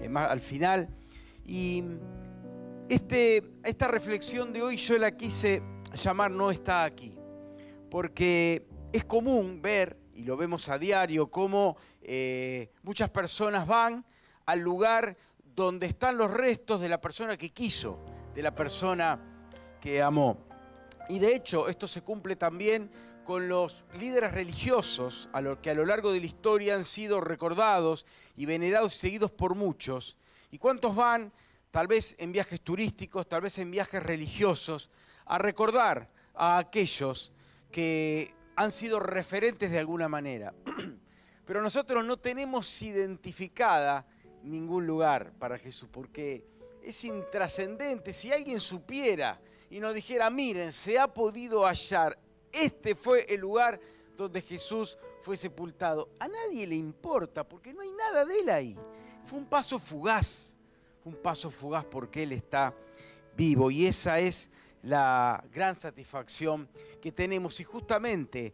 más al final. Y esta reflexión de hoy yo la quise llamar No está aquí, porque es común ver, y lo vemos a diario, cómo muchas personas van al lugar donde están los restos de la persona que quiso, de la persona que amó. Y de hecho esto se cumple también con los líderes religiosos que a lo largo de la historia han sido recordados y venerados y seguidos por muchos. ¿Y cuántos van, tal vez en viajes turísticos, tal vez en viajes religiosos, a recordar a aquellos que han sido referentes de alguna manera? Pero nosotros no tenemos identificada ningún lugar para Jesús, porque es intrascendente. Si alguien supiera y nos dijera, miren, se ha podido hallar, este fue el lugar donde Jesús fue sepultado, a nadie le importa, porque no hay nada de él ahí. Fue un paso fugaz porque Él está vivo, y esa es la gran satisfacción que tenemos. Y justamente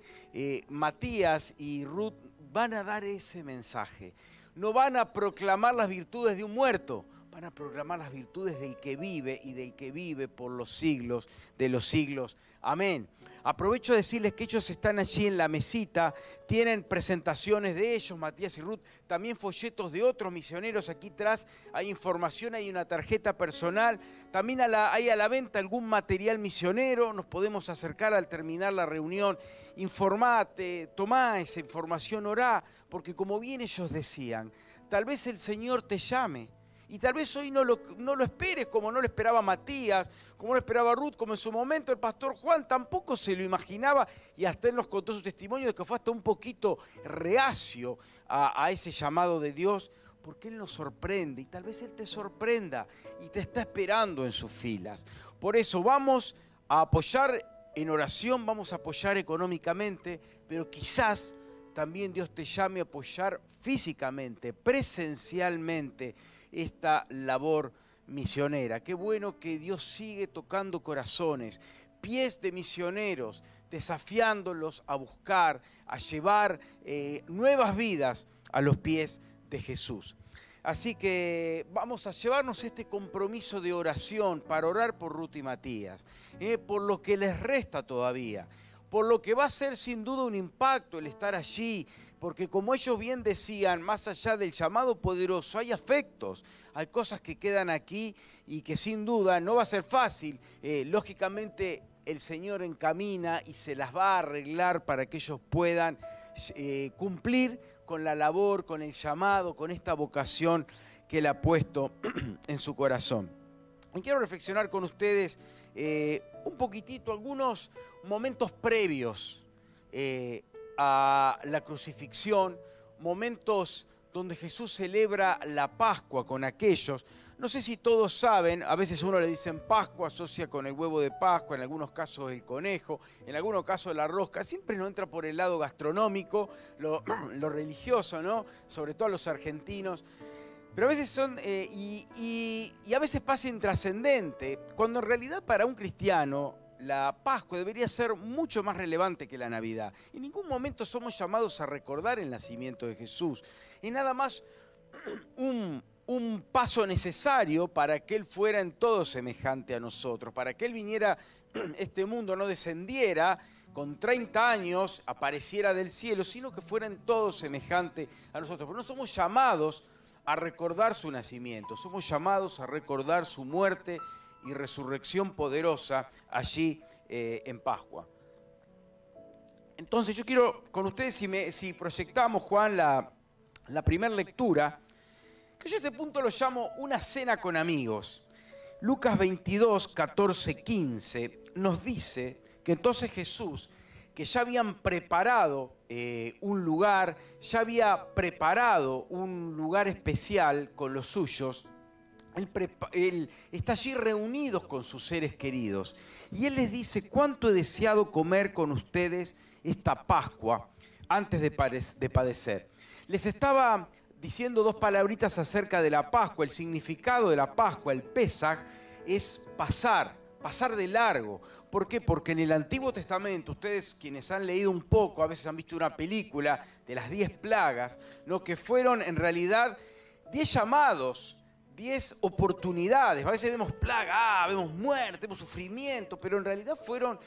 Matías y Ruth van a dar ese mensaje. No van a proclamar las virtudes de un muerto, van a proclamar las virtudes del que vive y del que vive por los siglos de los siglos. Amén. Aprovecho de decirles que ellos están allí en la mesita, tienen presentaciones de ellos, Matías y Ruth, también folletos de otros misioneros. Aquí atrás hay información, hay una tarjeta personal, también hay a la venta algún material misionero. Nos podemos acercar al terminar la reunión, informate, tomá esa información, orá, porque como bien ellos decían, tal vez el Señor te llame. Y tal vez hoy no lo esperes, como no lo esperaba Matías, como no lo esperaba Ruth, como en su momento el pastor Juan tampoco se lo imaginaba, y hasta él nos contó su testimonio de que fue hasta un poquito reacio a ese llamado de Dios, porque Él nos sorprende, y tal vez Él te sorprenda y te está esperando en sus filas. Por eso vamos a apoyar en oración, vamos a apoyar económicamente, pero quizás también Dios te llame a apoyar físicamente, presencialmente, esta labor misionera. Qué bueno que Dios sigue tocando corazones, pies de misioneros, desafiándolos a buscar, a llevar nuevas vidas a los pies de Jesús. Así que vamos a llevarnos este compromiso de oración para orar por Ruth y Matías, por lo que les resta todavía, por lo que va a ser sin duda un impacto el estar allí, porque como ellos bien decían, más allá del llamado poderoso, hay afectos, hay cosas que quedan aquí y que sin duda no va a ser fácil. Lógicamente el Señor encamina y se las va a arreglar para que ellos puedan cumplir con la labor, con el llamado, con esta vocación que Él ha puesto en su corazón. Y quiero reflexionar con ustedes un poquitito, algunos momentos previos a la crucifixión, momentos donde Jesús celebra la Pascua con aquellos. No sé si todos saben, a veces uno le dicen Pascua, asocia con el huevo de Pascua, en algunos casos el conejo, en algunos casos la rosca. Siempre nos entra por el lado gastronómico, lo religioso, ¿no? Sobre todo a los argentinos. Pero a veces son, y a veces pasa intrascendente, cuando en realidad para un cristiano la Pascua debería ser mucho más relevante que la Navidad. En ningún momento somos llamados a recordar el nacimiento de Jesús. Es nada más un paso necesario para que Él fuera en todo semejante a nosotros, para que Él viniera a este mundo, no descendiera con 30 años, apareciera del cielo, sino que fuera en todo semejante a nosotros. Pero no somos llamados a recordar su nacimiento, somos llamados a recordar su muerte y resurrección poderosa allí en Pascua. Entonces yo quiero con ustedes, si proyectamos, Juan, la primera lectura, que yo a este punto lo llamo una cena con amigos. Lucas 22, 14, 15 nos dice que entonces Jesús, que ya habían preparado un lugar, ya había preparado un lugar especial con los suyos. Él está allí reunidos con sus seres queridos. Y Él les dice, ¿cuánto he deseado comer con ustedes esta Pascua antes de padecer? Les estaba diciendo dos palabritas acerca de la Pascua. El significado de la Pascua, el Pesaj, es pasar de largo. ¿Por qué? Porque en el Antiguo Testamento, ustedes quienes han leído un poco, a veces han visto una película de las 10 plagas, ¿no? Que fueron en realidad 10 llamados, 10 oportunidades. A veces vemos plaga, vemos muerte, vemos sufrimiento, pero en realidad fueron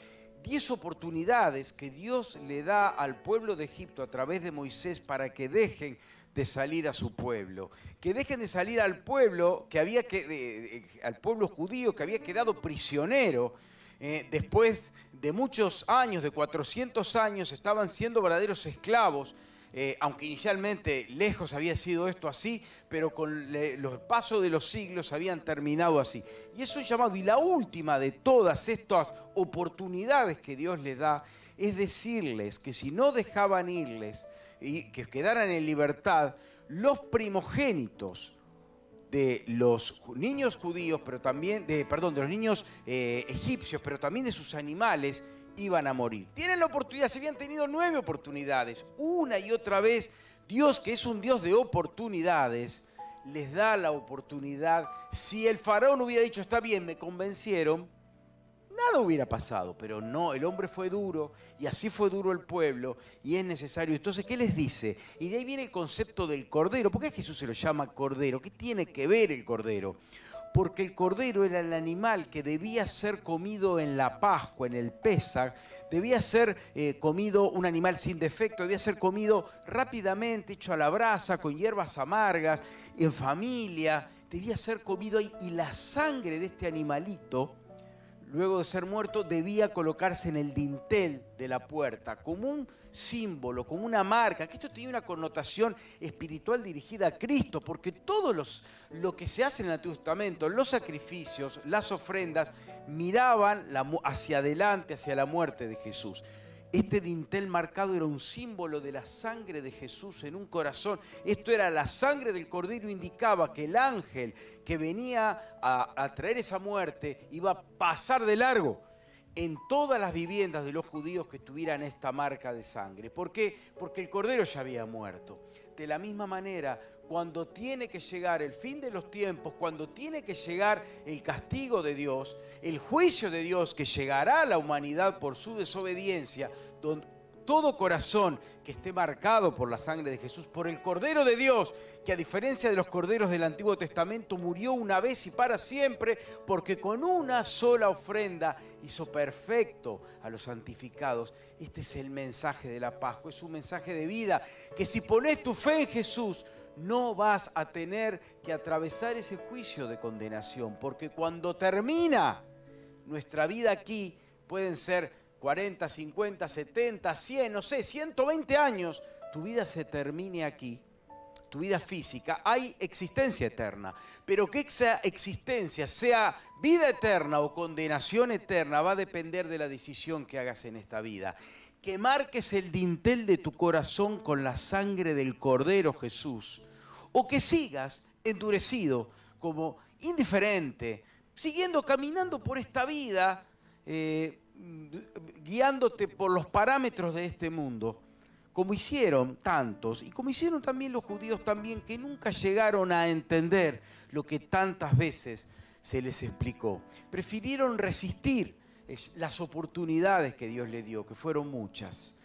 10 oportunidades que Dios le da al pueblo de Egipto a través de Moisés para que dejen de salir a su pueblo, que dejen de salir al pueblo al pueblo judío que había quedado prisionero. Después de muchos años, de 400 años, estaban siendo verdaderos esclavos, aunque inicialmente lejos había sido esto así, pero con los pasos de los siglos habían terminado así. Y es un llamado, y la última de todas estas oportunidades que Dios les da, es decirles que si no dejaban irles y que quedaran en libertad, los primogénitos de los niños judíos, pero también, de los niños egipcios, pero también de sus animales, iban a morir. Tienen la oportunidad, se habían tenido 9 oportunidades. Una y otra vez, Dios, que es un Dios de oportunidades, les da la oportunidad. Si el faraón hubiera dicho, está bien, me convencieron, nada hubiera pasado, pero no, el hombre fue duro y así fue duro el pueblo y es necesario. Entonces, ¿qué les dice? Y de ahí viene el concepto del cordero. ¿Por qué Jesús se lo llama cordero? ¿Qué tiene que ver el cordero? Porque el cordero era el animal que debía ser comido en la Pascua, en el Pesaj, debía ser comido un animal sin defecto, debía ser comido rápidamente, hecho a la brasa, con hierbas amargas, en familia, debía ser comido ahí. Y la sangre de este animalito, luego de ser muerto, debía colocarse en el dintel de la puerta, como un símbolo, como una marca, que esto tenía una connotación espiritual dirigida a Cristo, porque todo lo que se hace en el Antiguo Testamento, los sacrificios, las ofrendas, miraban hacia adelante, hacia la muerte de Jesús. Este dintel marcado era un símbolo de la sangre de Jesús en un corazón. Esto era la sangre del Cordero, indicaba que el ángel que venía a traer esa muerte iba a pasar de largo en todas las viviendas de los judíos que tuvieran esta marca de sangre. ¿Por qué? Porque el Cordero ya había muerto. De la misma manera, cuando tiene que llegar el fin de los tiempos, cuando tiene que llegar el castigo de Dios, el juicio de Dios que llegará a la humanidad por su desobediencia, donde todo corazón que esté marcado por la sangre de Jesús, por el Cordero de Dios, que a diferencia de los corderos del Antiguo Testamento murió una vez y para siempre, porque con una sola ofrenda hizo perfecto a los santificados. Este es el mensaje de la Pascua, es un mensaje de vida, que si pones tu fe en Jesús, no vas a tener que atravesar ese juicio de condenación, porque cuando termina nuestra vida aquí, pueden ser 40, 50, 70, 100, no sé, 120 años, tu vida se termine aquí, tu vida física, hay existencia eterna. Pero que esa existencia sea vida eterna o condenación eterna va a depender de la decisión que hagas en esta vida. Que marques el dintel de tu corazón con la sangre del Cordero Jesús, o que sigas endurecido, como indiferente, siguiendo caminando por esta vida, guiándote por los parámetros de este mundo, como hicieron tantos, y como hicieron también los judíos también, que nunca llegaron a entender lo que tantas veces se les explicó. Prefirieron resistir las oportunidades que Dios le dio, que fueron muchas.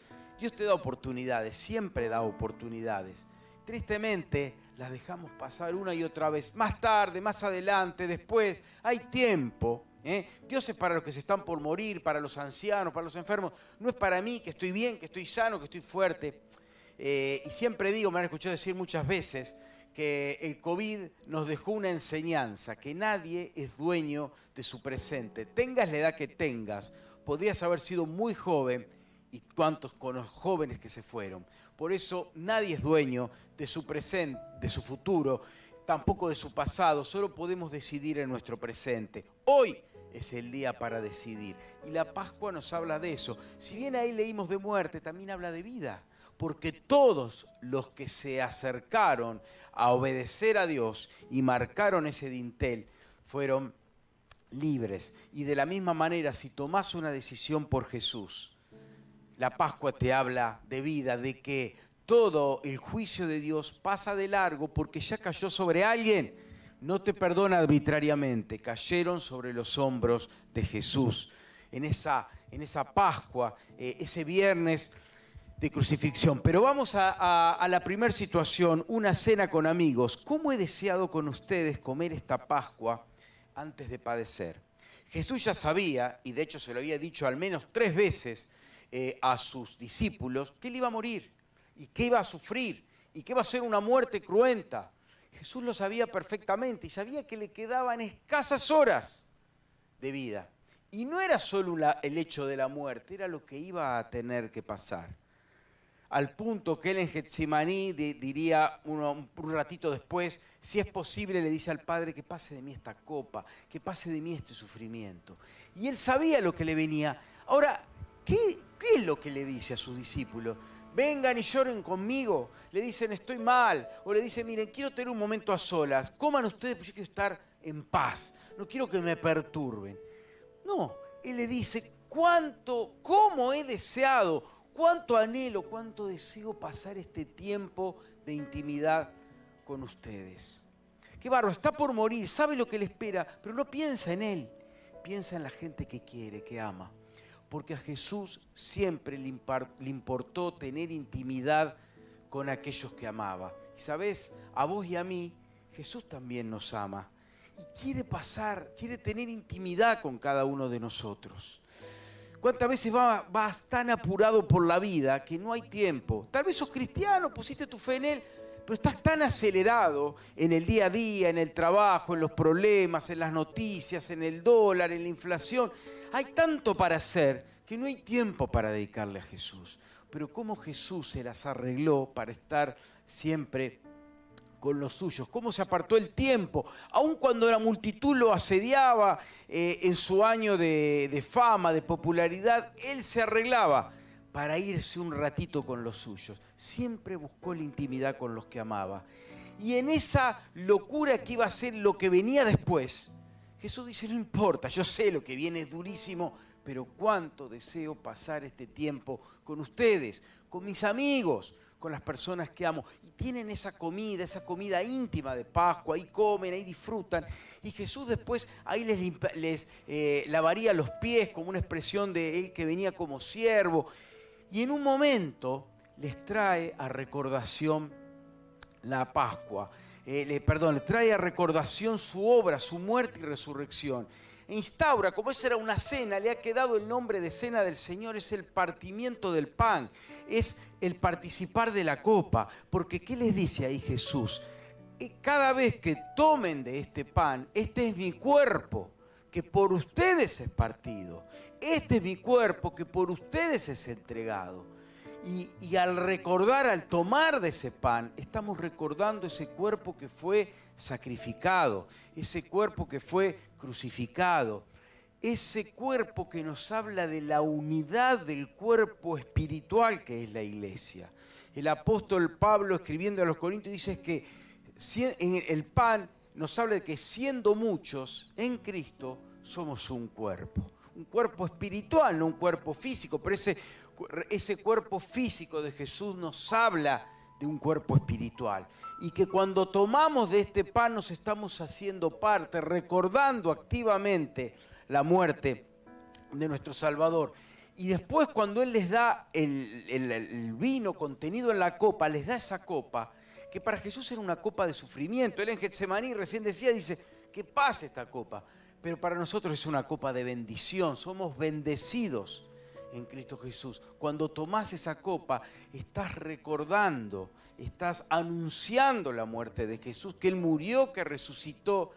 Dios te da oportunidades, siempre da oportunidades. Tristemente, las dejamos pasar una y otra vez. Más tarde, más adelante, después, hay tiempo. Dios es para los que se están por morir, para los ancianos, para los enfermos. No es para mí, que estoy bien, que estoy sano, que estoy fuerte. Y siempre digo, me han escuchado decir muchas veces, que el COVID nos dejó una enseñanza, que nadie es dueño de su presente. Tengas la edad que tengas, podrías haber sido muy joven, y cuántos con los jóvenes que se fueron. Por eso nadie es dueño de su presente, de su futuro, tampoco de su pasado. Solo podemos decidir en nuestro presente. Hoy es el día para decidir. Y la Pascua nos habla de eso. Si bien ahí leímos de muerte, también habla de vida. Porque todos los que se acercaron a obedecer a Dios y marcaron ese dintel fueron libres. Y de la misma manera, si tomás una decisión por Jesús, la Pascua te habla de vida, de que todo el juicio de Dios pasa de largo porque ya cayó sobre alguien. No te perdona arbitrariamente, cayeron sobre los hombros de Jesús. En esa Pascua, ese viernes de crucifixión. Pero vamos a la primera situación, una cena con amigos. ¿Cómo he deseado con ustedes comer esta Pascua antes de padecer? Jesús ya sabía, y de hecho se lo había dicho al menos 3 veces a sus discípulos, que él iba a morir y que iba a sufrir y que iba a ser una muerte cruenta. Jesús lo sabía perfectamente y sabía que le quedaban escasas horas de vida. Y no era solo el hecho de la muerte, era lo que iba a tener que pasar. Al punto que él en Getsemaní diría un ratito después, si es posible, le dice al Padre que pase de mí esta copa, que pase de mí este sufrimiento. Y él sabía lo que le venía. Ahora, ¿qué es lo que le dice a sus discípulos? Vengan y lloren conmigo. Le dicen, estoy mal. O le dicen, miren, quiero tener un momento a solas. Coman ustedes, porque yo quiero estar en paz. No quiero que me perturben. No, él le dice, cómo he deseado, cuánto anhelo, cuánto deseo pasar este tiempo de intimidad con ustedes. Qué bárbaro, está por morir, sabe lo que le espera, pero no piensa en él, piensa en la gente que quiere, que ama. Porque a Jesús siempre le importó tener intimidad con aquellos que amaba. Y sabes, a vos y a mí, Jesús también nos ama. Y quiere tener intimidad con cada uno de nosotros. ¿Cuántas veces vas tan apurado por la vida que no hay tiempo? Tal vez sos cristiano, pusiste tu fe en Él, pero estás tan acelerado en el día a día, en el trabajo, en los problemas, en las noticias, en el dólar, en la inflación. Hay tanto para hacer que no hay tiempo para dedicarle a Jesús. Pero cómo Jesús se las arregló para estar siempre con los suyos, cómo se apartó el tiempo, aun cuando la multitud lo asediaba en su año de fama, de popularidad, él se arreglaba para irse un ratito con los suyos. Siempre buscó la intimidad con los que amaba. Y en esa locura que iba a ser lo que venía después, Jesús dice, no importa, yo sé lo que viene es durísimo, pero cuánto deseo pasar este tiempo con ustedes, con mis amigos, con las personas que amo. Y tienen esa comida íntima de Pascua, ahí comen, ahí disfrutan. Y Jesús después ahí les lavaría los pies como una expresión de él que venía como siervo. Y en un momento les trae a recordación la Pascua. Les trae a recordación su obra, su muerte y resurrección. E instaura, como esa era una cena, le ha quedado el nombre de cena del Señor, es el partimiento del pan, es el participar de la copa. Porque ¿qué les dice ahí Jesús? Cada vez que tomen de este pan, este es mi cuerpo, que por ustedes es partido. Este es mi cuerpo, que por ustedes es entregado. Y al recordar, al tomar de ese pan, estamos recordando ese cuerpo que fue sacrificado, ese cuerpo que fue crucificado, ese cuerpo que nos habla de la unidad del cuerpo espiritual que es la iglesia. El apóstol Pablo, escribiendo a los Corintios, dice que en el pan nos habla de que siendo muchos en Cristo somos un cuerpo espiritual, no un cuerpo físico, pero ese cuerpo físico de Jesús nos habla de un cuerpo espiritual. Y que cuando tomamos de este pan nos estamos haciendo parte, recordando activamente la muerte de nuestro Salvador. Y después cuando Él les da el vino contenido en la copa, les da esa copa, que para Jesús era una copa de sufrimiento. Él en Getsemaní recién dice, que pase esta copa. Pero para nosotros es una copa de bendición, somos bendecidos en Cristo Jesús. Cuando tomás esa copa, estás recordando, estás anunciando la muerte de Jesús, que Él murió, que resucitó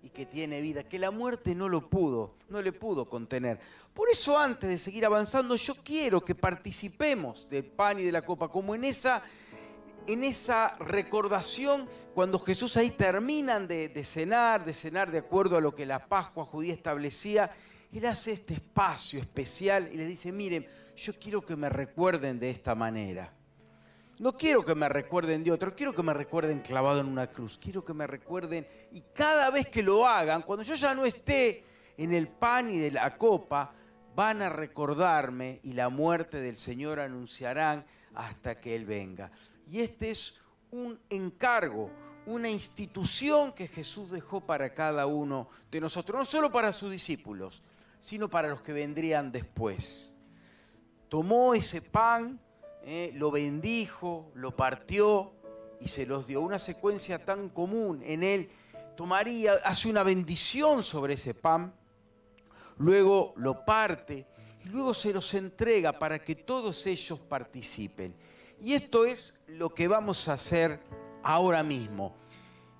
y que tiene vida, que la muerte no le pudo contener. Por eso antes de seguir avanzando, yo quiero que participemos del pan y de la copa, como en esa recordación, cuando Jesús ahí terminan de cenar de acuerdo a lo que la Pascua judía establecía. Él hace este espacio especial y les dice, miren, yo quiero que me recuerden de esta manera. No quiero que me recuerden de otro, quiero que me recuerden clavado en una cruz. Quiero que me recuerden, y cada vez que lo hagan, cuando yo ya no esté en el pan y de la copa, van a recordarme y la muerte del Señor anunciarán hasta que Él venga. Y este es un encargo, una institución que Jesús dejó para cada uno de nosotros, no solo para sus discípulos, sino para los que vendrían después. Tomó ese pan lo bendijo, lo partió y se los dio. Una secuencia tan común en él. Tomaría, hace una bendición sobre ese pan, luego lo parte y luego se los entrega para que todos ellos participen. Y esto es lo que vamos a hacer ahora mismo.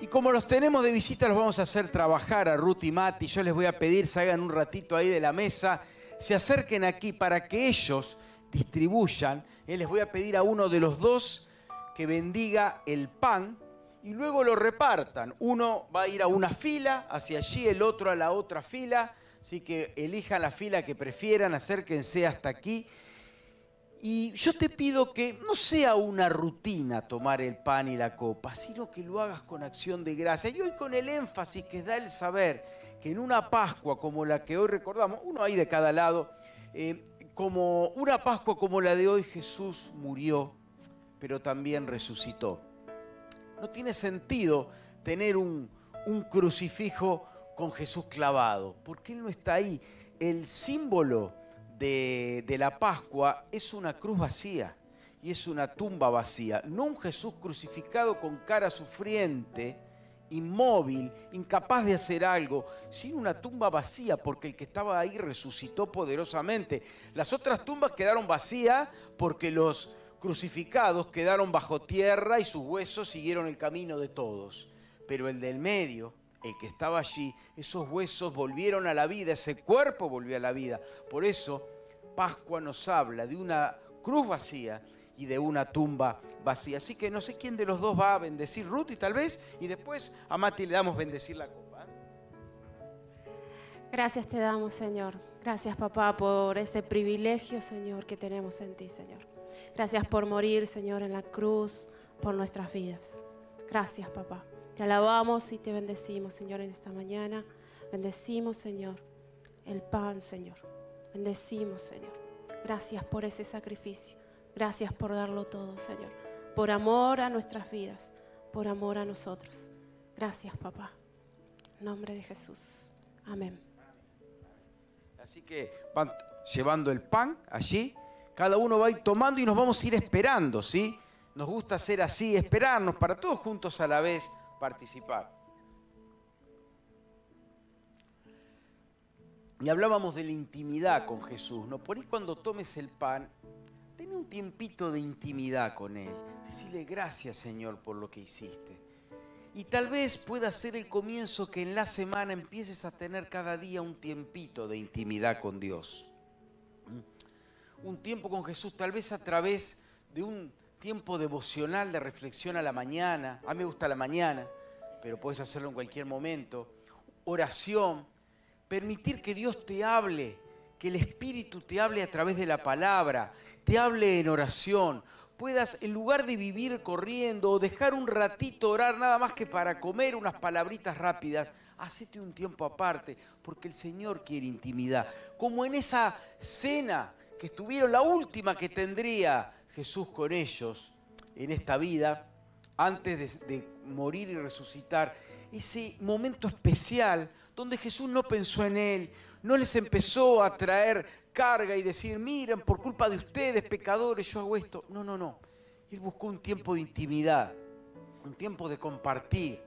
Y como los tenemos de visita, los vamos a hacer trabajar a Ruth y Mati. Yo les voy a pedir, salgan un ratito ahí de la mesa, se acerquen aquí para que ellos distribuyan. Les voy a pedir a uno de los dos que bendiga el pan y luego lo repartan. Uno va a ir a una fila hacia allí, el otro a la otra fila. Así que elijan la fila que prefieran, acérquense hasta aquí. Y yo te pido que no sea una rutina tomar el pan y la copa, sino que lo hagas con acción de gracia. Y hoy con el énfasis que da el saber que en una Pascua como la que hoy recordamos, uno ahí de cada lado, como una Pascua como la de hoy, Jesús murió, pero también resucitó. No tiene sentido tener un crucifijo con Jesús clavado, porque Él no está ahí. El símbolo de la Pascua es una cruz vacía y es una tumba vacía, no un Jesús crucificado con cara sufriente, inmóvil, incapaz de hacer algo, sino una tumba vacía, porque el que estaba ahí resucitó poderosamente. Las otras tumbas quedaron vacías porque los crucificados quedaron bajo tierra y sus huesos siguieron el camino de todos, pero el del medio, el que estaba allí, esos huesos volvieron a la vida, ese cuerpo volvió a la vida. Por eso Pascua nos habla de una cruz vacía y de una tumba vacía. Así que no sé quién de los dos va a bendecir, Ruth y tal vez, y después a Mati le damos bendecir la copa. Gracias te damos, Señor. Gracias, papá, por ese privilegio, Señor, que tenemos en ti, Señor. Gracias por morir, Señor, en la cruz por nuestras vidas. Gracias, papá. Te alabamos y te bendecimos, Señor, en esta mañana. Bendecimos, Señor, el pan, Señor. Bendecimos, Señor. Gracias por ese sacrificio. Gracias por darlo todo, Señor. Por amor a nuestras vidas, por amor a nosotros. Gracias, papá. En nombre de Jesús. Amén. Así que van llevando el pan allí. Cada uno va a ir tomando y nos vamos a ir esperando, ¿sí? Nos gusta hacer así, esperarnos para todos juntos a la vez participar. Y hablábamos de la intimidad con Jesús, ¿no? Por ahí cuando tomes el pan, ten un tiempito de intimidad con Él. Decirle gracias, Señor, por lo que hiciste. Y tal vez pueda ser el comienzo que en la semana empieces a tener cada día un tiempito de intimidad con Dios. Un tiempo con Jesús, tal vez a través de un tiempo devocional de reflexión a la mañana. A mí me gusta la mañana, pero puedes hacerlo en cualquier momento. Oración, permitir que Dios te hable, que el Espíritu te hable a través de la palabra, te hable en oración. Puedas, en lugar de vivir corriendo o dejar un ratito orar nada más que para comer unas palabritas rápidas, hacete un tiempo aparte, porque el Señor quiere intimidad. Como en esa cena que estuvieron, la última que tendría Jesús con ellos en esta vida, antes de morir y resucitar, ese momento especial donde Jesús no pensó en él, no les empezó a traer carga y decir, miren, por culpa de ustedes, pecadores, yo hago esto. No, no, no. Él buscó un tiempo de intimidad, un tiempo de compartir,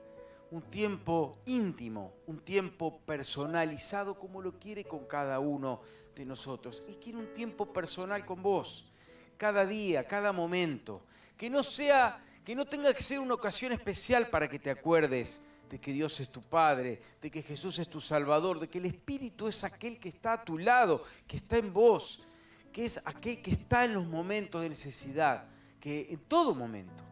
un tiempo íntimo, un tiempo personalizado como lo quiere con cada uno de nosotros. Él quiere un tiempo personal con vos, cada día, cada momento. Que no tenga que ser una ocasión especial para que te acuerdes de que Dios es tu Padre, de que Jesús es tu Salvador, de que el Espíritu es aquel que está a tu lado, que está en vos, que es aquel que está en los momentos de necesidad, que en todo momento.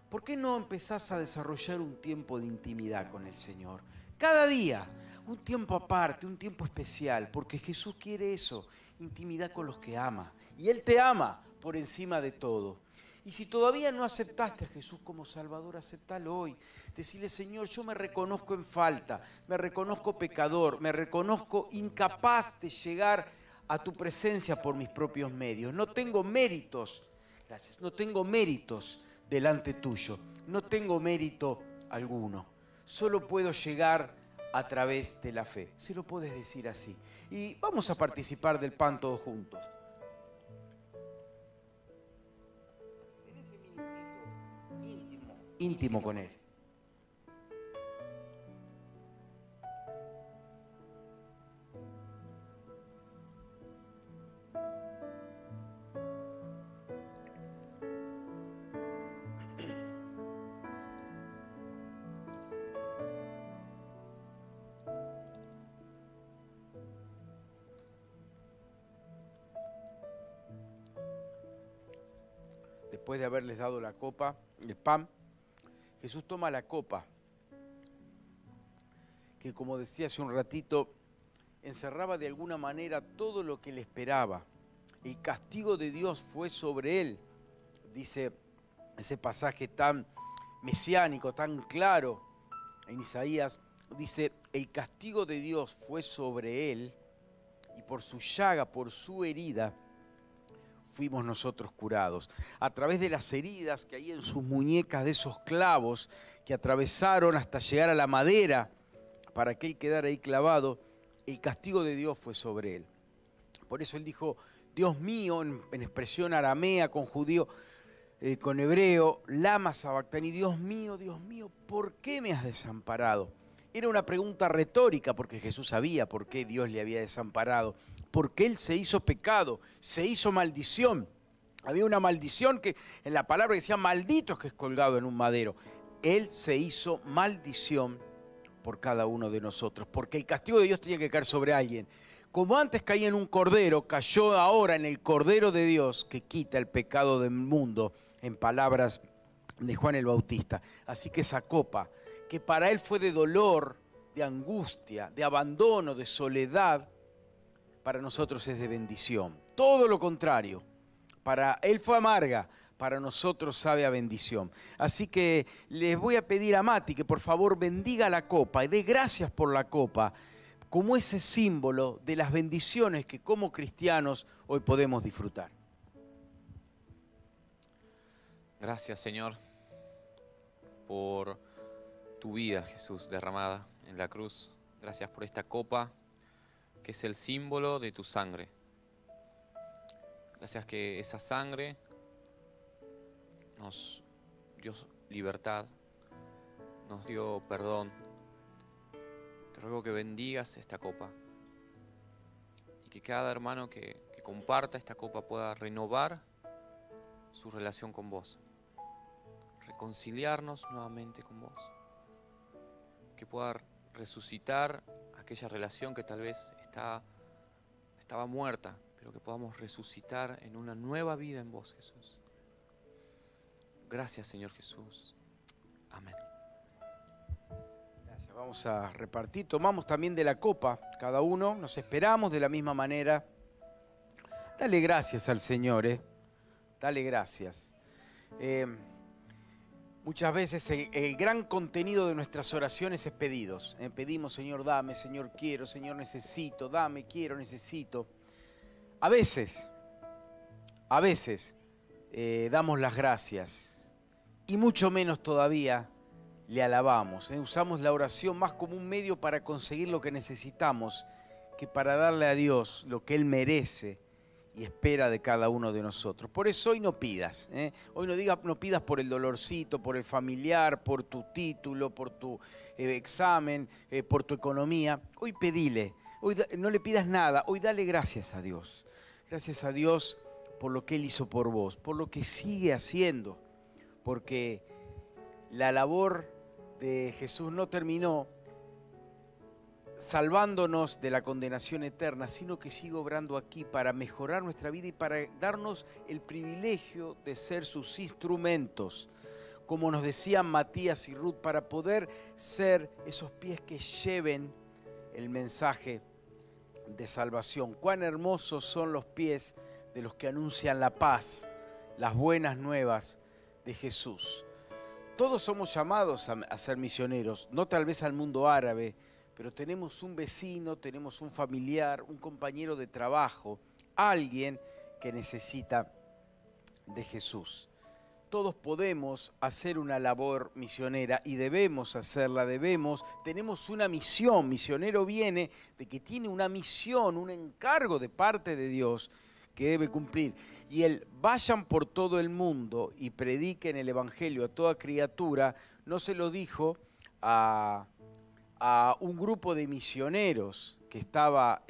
¿Por qué no empezás a desarrollar un tiempo de intimidad con el Señor? Cada día, un tiempo aparte, un tiempo especial, porque Jesús quiere eso, intimidad con los que ama. Y Él te ama por encima de todo. Y si todavía no aceptaste a Jesús como Salvador, aceptalo hoy. Decirle, Señor, yo me reconozco en falta, me reconozco pecador, me reconozco incapaz de llegar a tu presencia por mis propios medios. No tengo méritos, gracias, no tengo méritos delante tuyo, no tengo mérito alguno. Solo puedo llegar a través de la fe. Si lo puedes decir así. Y vamos a participar del pan todos juntos. íntimo con Él. Después de haberles dado la copa, el pan, Jesús toma la copa, que como decía hace un ratito, encerraba de alguna manera todo lo que le esperaba. El castigo de Dios fue sobre él, dice ese pasaje tan mesiánico, tan claro en Isaías, dice, el castigo de Dios fue sobre él y por su llaga, por su herida, fuimos nosotros curados. A través de las heridas que hay en sus muñecas, de esos clavos que atravesaron hasta llegar a la madera para que él quedara ahí clavado, el castigo de Dios fue sobre él. Por eso él dijo, Dios mío, en expresión aramea, con judío, con hebreo, lama sabactani, Dios mío, ¿por qué me has desamparado? Era una pregunta retórica porque Jesús sabía por qué Dios le había desamparado. Porque Él se hizo pecado, se hizo maldición. Había una maldición que en la palabra decía maldito es que es colgado en un madero. Él se hizo maldición por cada uno de nosotros, porque el castigo de Dios tenía que caer sobre alguien. Como antes caía en un cordero, cayó ahora en el Cordero de Dios que quita el pecado del mundo, en palabras de Juan el Bautista. Así que esa copa, que para Él fue de dolor, de angustia, de abandono, de soledad, para nosotros es de bendición. Todo lo contrario, para Él fue amarga, para nosotros sabe a bendición. Así que les voy a pedir a Mati que por favor bendiga la copa y dé gracias por la copa, como ese símbolo de las bendiciones que como cristianos hoy podemos disfrutar. Gracias, Señor, por tu vida, Jesús, derramada en la cruz. Gracias por esta copa, que es el símbolo de tu sangre. Gracias que esa sangre nos dio libertad, nos dio perdón. Te ruego que bendigas esta copa y que cada hermano que comparta esta copa pueda renovar su relación con vos, reconciliarnos nuevamente con vos, que pueda resucitar aquella relación que tal vez estaba muerta, pero que podamos resucitar en una nueva vida en vos, Jesús. Gracias, Señor Jesús. Amén. Gracias. Vamos a repartir. Tomamos también de la copa, cada uno. Nos esperamos de la misma manera. Dale gracias al Señor, Dale gracias. Muchas veces el gran contenido de nuestras oraciones es pedidos. Pedimos, Señor, dame, Señor, quiero, Señor, necesito, dame, quiero, necesito. A veces damos las gracias y mucho menos todavía le alabamos. Usamos la oración más como un medio para conseguir lo que necesitamos que para darle a Dios lo que Él merece y espera de cada uno de nosotros. Por eso hoy no pidas, Hoy no pidas por el dolorcito, por el familiar, por tu título, por tu examen, por tu economía. Hoy pedile, hoy no le pidas nada, hoy dale gracias a Dios. Gracias a Dios por lo que Él hizo por vos, por lo que sigue haciendo, porque la labor de Jesús no terminó salvándonos de la condenación eterna, sino que sigue obrando aquí para mejorar nuestra vida y para darnos el privilegio de ser sus instrumentos, como nos decían Matías y Ruth, para poder ser esos pies que lleven el mensaje de salvación. Cuán hermosos son los pies de los que anuncian la paz, las buenas nuevas de Jesús. Todos somos llamados a ser misioneros, no tal vez al mundo árabe, pero tenemos un vecino, tenemos un familiar, un compañero de trabajo, alguien que necesita de Jesús. Todos podemos hacer una labor misionera y debemos hacerla, tenemos una misión. Misionero viene de que tiene una misión, un encargo de parte de Dios que debe cumplir. Y el vayan por todo el mundo y prediquen el evangelio a toda criatura, no se lo dijo a un grupo de misioneros que estaba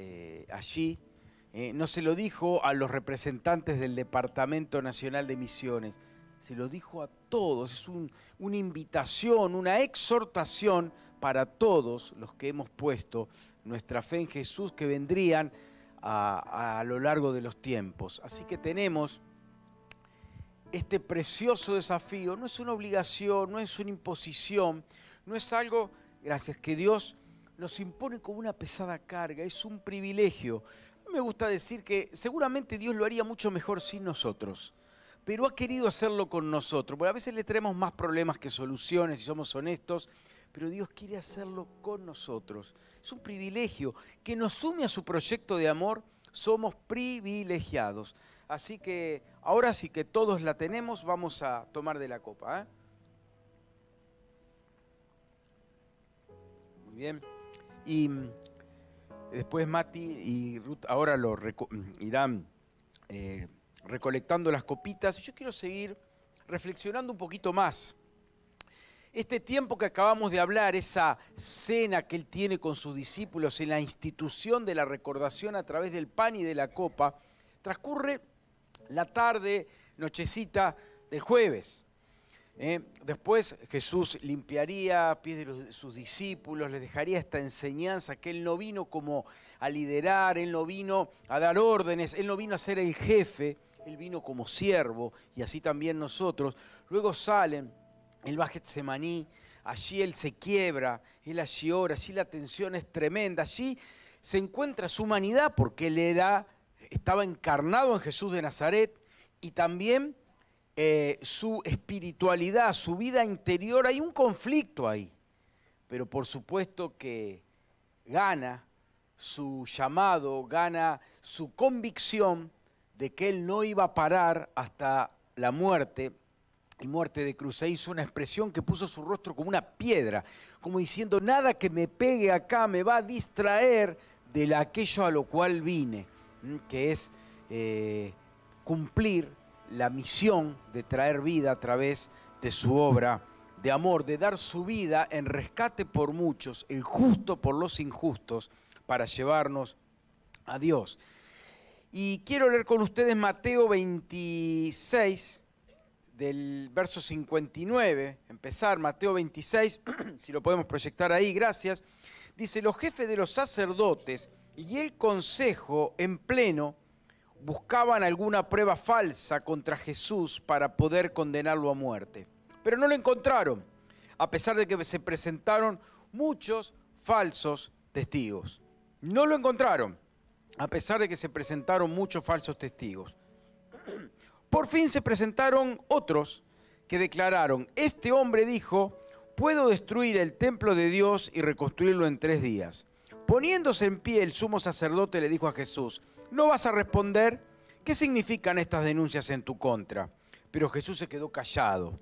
allí, no se lo dijo a los representantes del Departamento Nacional de Misiones, se lo dijo a todos. Es una invitación, una exhortación para todos los que hemos puesto nuestra fe en Jesús, que vendrían a lo largo de los tiempos. Así que tenemos este precioso desafío. No es una obligación, no es una imposición, no es algo, gracias, que Dios nos impone como una pesada carga, es un privilegio. A mí me gusta decir que seguramente Dios lo haría mucho mejor sin nosotros, pero ha querido hacerlo con nosotros, porque a veces le traemos más problemas que soluciones, si somos honestos, pero Dios quiere hacerlo con nosotros. Es un privilegio que nos sume a su proyecto de amor. Somos privilegiados. Así que ahora sí que todos la tenemos, vamos a tomar de la copa, ¿eh? Muy bien. Y después Mati y Ruth ahora irán recolectando las copitas. Yo quiero seguir reflexionando un poquito más. Este tiempo que acabamos de hablar, esa cena que Él tiene con sus discípulos en la institución de la recordación a través del pan y de la copa, transcurre la tarde, nochecita del jueves. Después Jesús limpiaría pies de sus discípulos, les dejaría esta enseñanza que Él no vino como a liderar, Él no vino a dar órdenes, Él no vino a ser el jefe, Él vino como siervo, y así también nosotros. Luego salen, Él va a Getsemaní, allí Él se quiebra, Él allí ora, allí la tensión es tremenda, allí se encuentra su humanidad porque Él estaba encarnado en Jesús de Nazaret, y también su espiritualidad, su vida interior. Hay un conflicto ahí, pero por supuesto que gana su llamado, gana su convicción de que Él no iba a parar hasta la muerte, y muerte de cruz. Ahí hizo una expresión que puso su rostro como una piedra, como diciendo: nada que me pegue acá me va a distraer de aquello a lo cual vine, que es cumplir la misión de traer vida a través de su obra de amor, de dar su vida en rescate por muchos, el justo por los injustos, para llevarnos a Dios. Y quiero leer con ustedes Mateo 26, del verso 59, empezar, Mateo 26, si lo podemos proyectar ahí, gracias. Dice: los jefes de los sacerdotes y el consejo en pleno buscaban alguna prueba falsa contra Jesús para poder condenarlo a muerte. Pero no lo encontraron, a pesar de que se presentaron muchos falsos testigos. No lo encontraron, a pesar de que se presentaron muchos falsos testigos. Por fin se presentaron otros que declararon: este hombre dijo, puedo destruir el templo de Dios y reconstruirlo en 3 días. Poniéndose en pie, el sumo sacerdote le dijo a Jesús: ¿no vas a responder? ¿Qué significan estas denuncias en tu contra? Pero Jesús se quedó callado.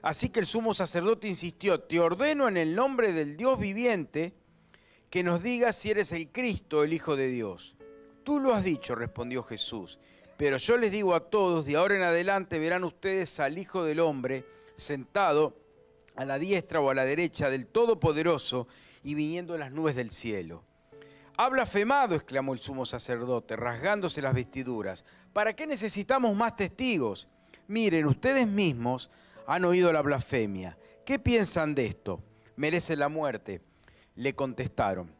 Así que el sumo sacerdote insistió: te ordeno en el nombre del Dios viviente que nos digas si eres el Cristo, el Hijo de Dios. Tú lo has dicho, respondió Jesús. Pero yo les digo a todos, de ahora en adelante verán ustedes al Hijo del Hombre sentado a la diestra o a la derecha del Todopoderoso y viniendo en las nubes del cielo. ¡Ha blasfemado!, exclamó el sumo sacerdote, rasgándose las vestiduras. ¿Para qué necesitamos más testigos? Miren, ustedes mismos han oído la blasfemia. ¿Qué piensan de esto? Merece la muerte, le contestaron.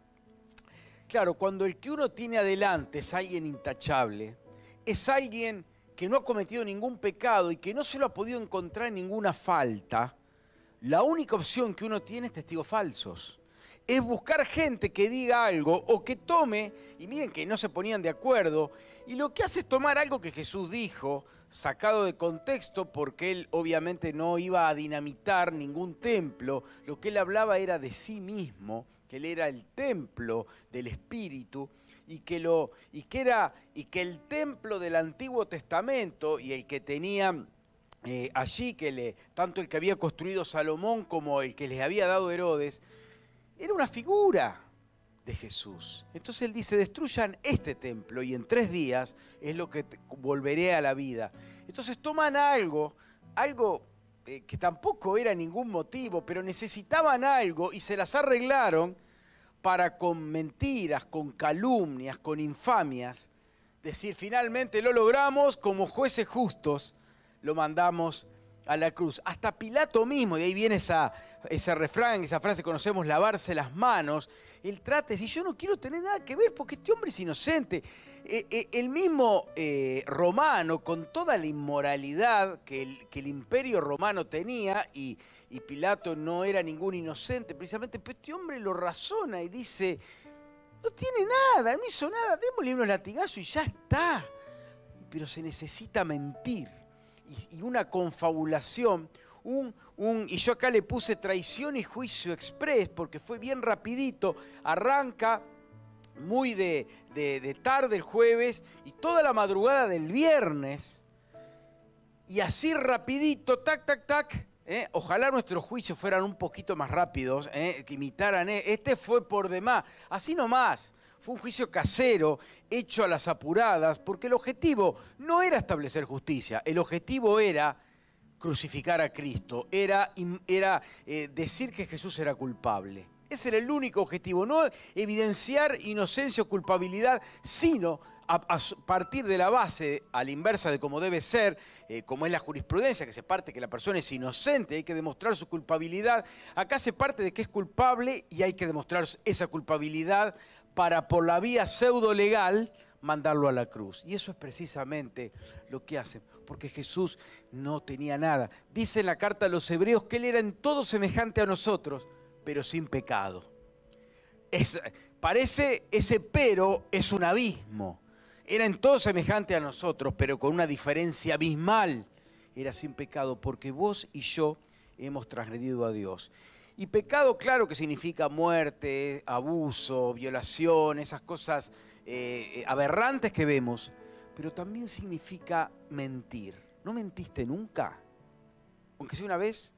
Claro, cuando el que uno tiene adelante es alguien intachable, es alguien que no ha cometido ningún pecado y que no se lo ha podido encontrar en ninguna falta, la única opción que uno tiene es testigos falsos. Es buscar gente que diga algo o que tome, y miren que no se ponían de acuerdo, y lo que hace es tomar algo que Jesús dijo, sacado de contexto, porque Él obviamente no iba a dinamitar ningún templo. Lo que Él hablaba era de sí mismo, que Él era el templo del Espíritu, y que el templo del Antiguo Testamento y el que tenía allí, tanto el que había construido Salomón como el que les había dado Herodes, era una figura de Jesús. Entonces él dice, destruyan este templo y en 3 días es lo que volveré a la vida. Entonces toman algo que tampoco era ningún motivo, pero necesitaban algo y se las arreglaron para con mentiras, con calumnias, con infamias, decir finalmente lo logramos, como jueces justos lo mandamos a la cruz. Hasta Pilato mismo, de ahí viene ese refrán, esa frase que conocemos, lavarse las manos. Él trata de decir, yo no quiero tener nada que ver porque este hombre es inocente. El mismo romano, con toda la inmoralidad que el imperio romano tenía, y Pilato no era ningún inocente precisamente, pero este hombre lo razona y dice, no tiene nada, no hizo nada, démosle unos latigazos y ya está. Pero se necesita mentir y una confabulación, y yo acá le puse traición y juicio express porque fue bien rapidito, arranca muy de tarde el jueves y toda la madrugada del viernes, y así rapidito, tac, tac, tac. Ojalá nuestros juicios fueran un poquito más rápidos, que imitaran. Este fue por demás, así nomás. Fue un juicio casero, hecho a las apuradas, porque el objetivo no era establecer justicia, el objetivo era crucificar a Cristo, era decir que Jesús era culpable. Ese era el único objetivo, no evidenciar inocencia o culpabilidad, sino a partir de la base, a la inversa de cómo debe ser, como es la jurisprudencia, que se parte que la persona es inocente, hay que demostrar su culpabilidad. Acá se parte de que es culpable y hay que demostrar esa culpabilidad para, por la vía pseudo legal, mandarlo a la cruz. Y eso es precisamente lo que hacen, porque Jesús no tenía nada. Dice en la carta a los Hebreos que Él era en todo semejante a nosotros, pero sin pecado. Parece ese pero es un abismo. Era en todo semejante a nosotros, pero con una diferencia abismal. Era sin pecado, porque vos y yo hemos transgredido a Dios. Y pecado, claro que significa muerte, abuso, violación, esas cosas aberrantes que vemos, pero también significa mentir. ¿No mentiste nunca? Aunque sea una vez.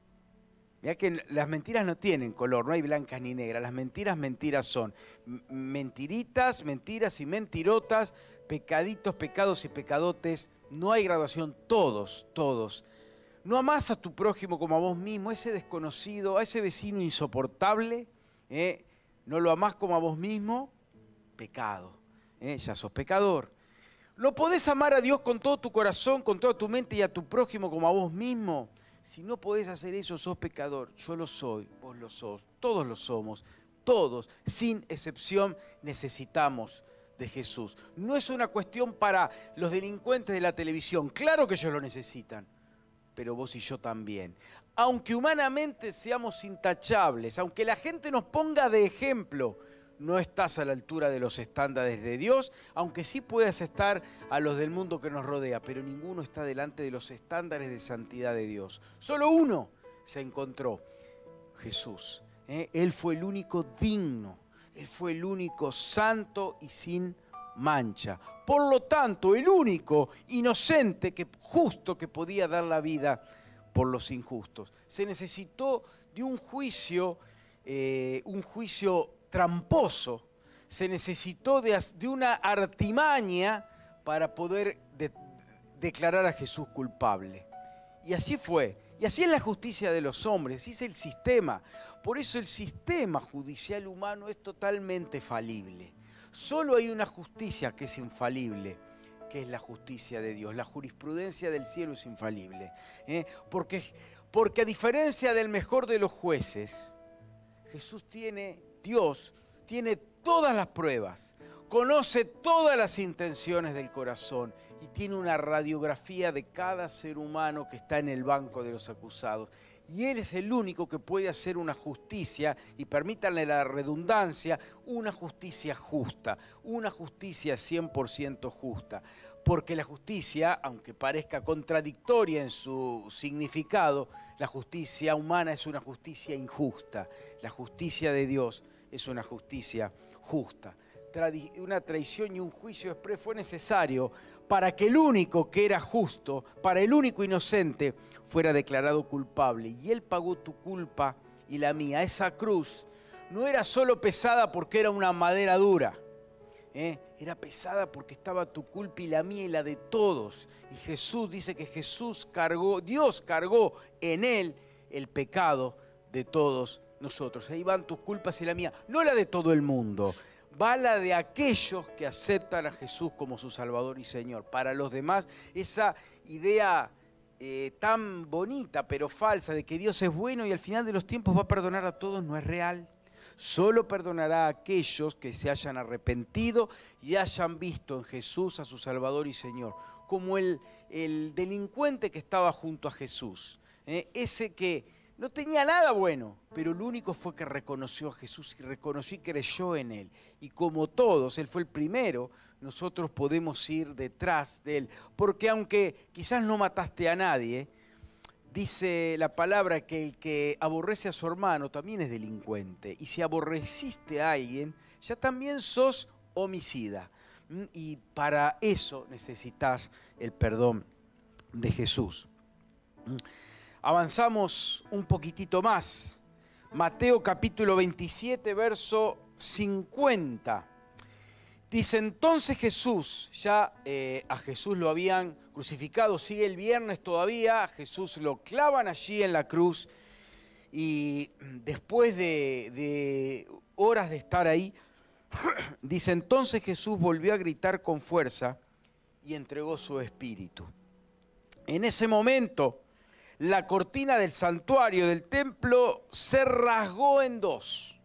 Mirá que las mentiras no tienen color, no hay blancas ni negras. Las mentiras, mentiras son. Mentiritas, mentiras y mentirotas, pecaditos, pecados y pecadotes. No hay graduación, todos, todos. No amás a tu prójimo como a vos mismo, ese desconocido, a ese vecino insoportable, no lo amás como a vos mismo, pecado, ya sos pecador. No podés amar a Dios con todo tu corazón, con toda tu mente y a tu prójimo como a vos mismo. Si no podés hacer eso, sos pecador. Yo lo soy, vos lo sos, todos lo somos, todos, sin excepción, necesitamos de Jesús. No es una cuestión para los delincuentes de la televisión, claro que ellos lo necesitan, pero vos y yo también. Aunque humanamente seamos intachables, aunque la gente nos ponga de ejemplo, no estás a la altura de los estándares de Dios, aunque sí puedas estar a los del mundo que nos rodea, pero ninguno está delante de los estándares de santidad de Dios. Solo uno se encontró, Jesús. Él fue el único digno, Él fue el único santo y sin mancha. Por lo tanto, el único inocente, justo que podía dar la vida por los injustos. Se necesitó de un juicio tramposo, se necesitó de una artimaña para poder declarar a Jesús culpable. Y así fue. Y así es la justicia de los hombres, así es el sistema. Por eso el sistema judicial humano es totalmente falible. Solo hay una justicia que es infalible, que es la justicia de Dios. La jurisprudencia del cielo es infalible. Porque a diferencia del mejor de los jueces, Dios tiene todas las pruebas, conoce todas las intenciones del corazón y tiene una radiografía de cada ser humano que está en el banco de los acusados. Y Él es el único que puede hacer una justicia, y permítanle la redundancia, una justicia justa, una justicia 100% justa. Porque la justicia, aunque parezca contradictoria en su significado, la justicia humana es una justicia injusta. La justicia de Dios es una justicia justa. Una traición y un juicio exprés fue necesario para que el único que era justo, para el único inocente, fuera declarado culpable. Y Él pagó tu culpa y la mía. Esa cruz no era solo pesada porque era una madera dura. Era pesada porque estaba tu culpa y la mía y la de todos. Y Jesús dice que Dios cargó en él el pecado de todos nosotros. Ahí van tus culpas y la mía, no la de todo el mundo, va la de aquellos que aceptan a Jesús como su Salvador y Señor. Para los demás, esa idea tan bonita pero falsa de que Dios es bueno y al final de los tiempos va a perdonar a todos no es real. Solo perdonará a aquellos que se hayan arrepentido y hayan visto en Jesús a su Salvador y Señor. Como el delincuente que estaba junto a Jesús. Ese que no tenía nada bueno, pero lo único fue que reconoció a Jesús y reconoció y creyó en Él. Y como todos, Él fue el primero, nosotros podemos ir detrás de Él. Porque aunque quizás no mataste a nadie, dice la palabra que el que aborrece a su hermano también es delincuente. Y si aborreciste a alguien, ya también sos homicida. Y para eso necesitas el perdón de Jesús. Avanzamos un poquitito más. Mateo capítulo 27, verso 50. Dice, entonces Jesús, ya a Jesús lo habían crucificado, sigue el viernes todavía, a Jesús lo clavan allí en la cruz y después de horas de estar ahí, dice, entonces Jesús volvió a gritar con fuerza y entregó su espíritu. En ese momento, la cortina del santuario del templo se rasgó en dos,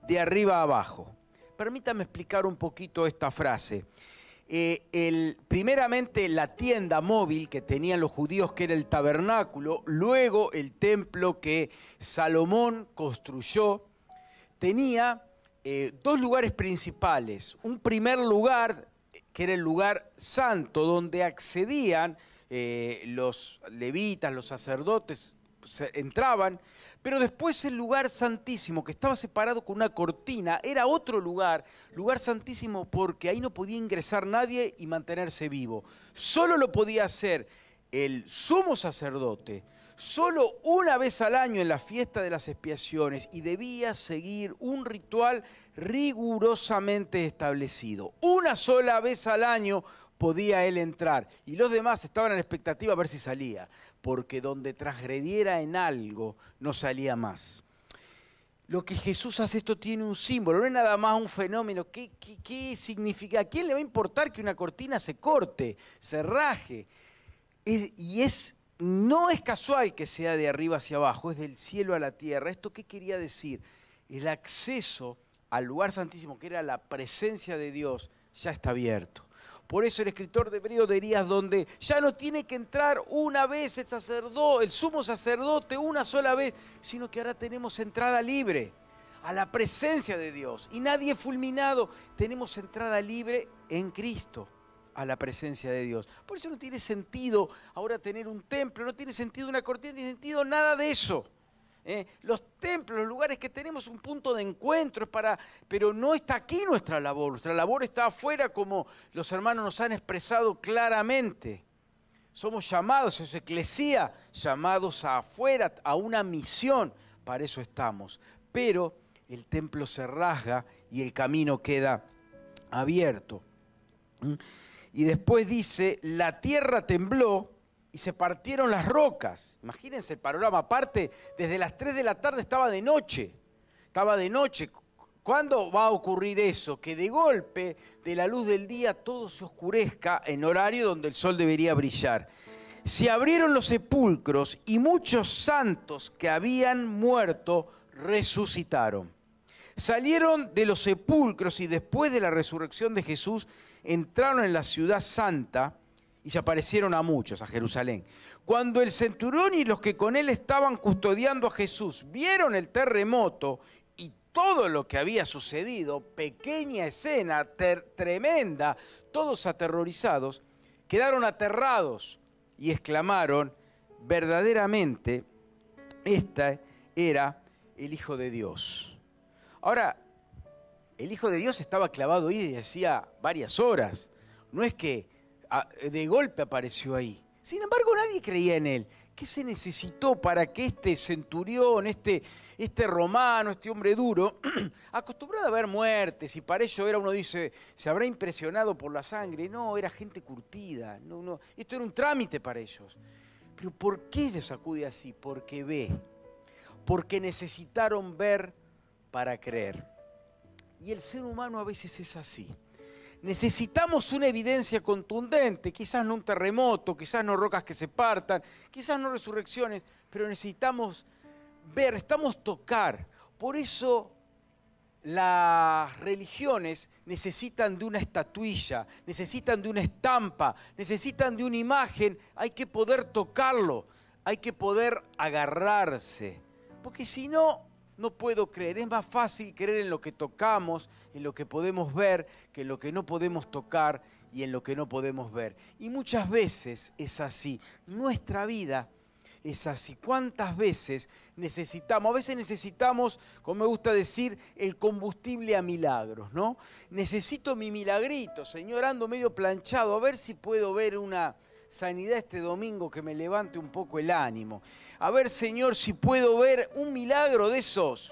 de arriba a abajo. Permítame explicar un poquito esta frase. Primeramente la tienda móvil que tenían los judíos, que era el tabernáculo, luego el templo que Salomón construyó, tenía dos lugares principales. Un primer lugar, que era el lugar santo, donde accedían los levitas, los sacerdotes, entraban, pero después el lugar santísimo, que estaba separado con una cortina, era otro lugar santísimo, porque ahí no podía ingresar nadie y mantenerse vivo. Solo lo podía hacer el sumo sacerdote, solo una vez al año en la fiesta de las expiaciones, y debía seguir un ritual rigurosamente establecido. Una sola vez al año podía él entrar, y los demás estaban en la expectativa a ver si salía, porque donde transgrediera en algo no salía más. Lo que Jesús hace, esto tiene un símbolo, no es nada más un fenómeno. ¿Qué significa? ¿A quién le va a importar que una cortina se corte, se raje? No es casual que sea de arriba hacia abajo, es del cielo a la tierra. ¿Esto qué quería decir? El acceso al lugar santísimo, que era la presencia de Dios, ya está abierto. Por eso el escritor de Hebreos diría, donde ya no tiene que entrar una vez el sumo sacerdote una sola vez, sino que ahora tenemos entrada libre a la presencia de Dios. Y nadie es fulminado, tenemos entrada libre en Cristo a la presencia de Dios. Por eso no tiene sentido ahora tener un templo, no tiene sentido una cortina, no tiene sentido nada de eso. Los templos, los lugares que tenemos, un punto de encuentro, pero no está aquí nuestra labor está afuera, como los hermanos nos han expresado claramente. Somos llamados, es eclesía, llamados afuera, a una misión, para eso estamos. Pero el templo se rasga y el camino queda abierto. Y después dice, la tierra tembló y se partieron las rocas. Imagínense el panorama. Aparte, desde las 3 de la tarde estaba de noche. ¿Cuándo va a ocurrir eso? Que de golpe, de la luz del día, todo se oscurezca en horario donde el sol debería brillar. Se abrieron los sepulcros y muchos santos que habían muerto resucitaron. Salieron de los sepulcros y después de la resurrección de Jesús entraron en la ciudad santa y se aparecieron a muchos, a Jerusalén. Cuando el centurión y los que con él estaban custodiando a Jesús vieron el terremoto y todo lo que había sucedido, pequeña escena, tremenda, todos aterrorizados, quedaron aterrados y exclamaron, verdaderamente, este era el Hijo de Dios. Ahora, el Hijo de Dios estaba clavado ahí desde hacía varias horas. No es que de golpe apareció ahí. Sin embargo, nadie creía en él. ¿Qué se necesitó para que este centurión, este romano, este hombre duro, acostumbrado a ver muertes, y para ello era, uno dice, se habrá impresionado por la sangre? No, era gente curtida. No, esto era un trámite para ellos. Pero ¿por qué les acude así? Porque ve. Porque necesitaron ver para creer. Y el ser humano a veces es así. Necesitamos una evidencia contundente, quizás no un terremoto, quizás no rocas que se partan, quizás no resurrecciones, pero necesitamos ver, necesitamos tocar. Por eso las religiones necesitan de una estatuilla, necesitan de una estampa, necesitan de una imagen. Hay que poder tocarlo, hay que poder agarrarse, porque si no, no puedo creer. Es más fácil creer en lo que tocamos, en lo que podemos ver, que en lo que no podemos tocar y en lo que no podemos ver. Y muchas veces es así. Nuestra vida es así. ¿Cuántas veces necesitamos? A veces necesitamos, como me gusta decir, el combustible a milagros, ¿no? Necesito mi milagrito, Señor, ando medio planchado, a ver si puedo ver una sanidad este domingo que me levante un poco el ánimo. A ver, Señor, si puedo ver un milagro de esos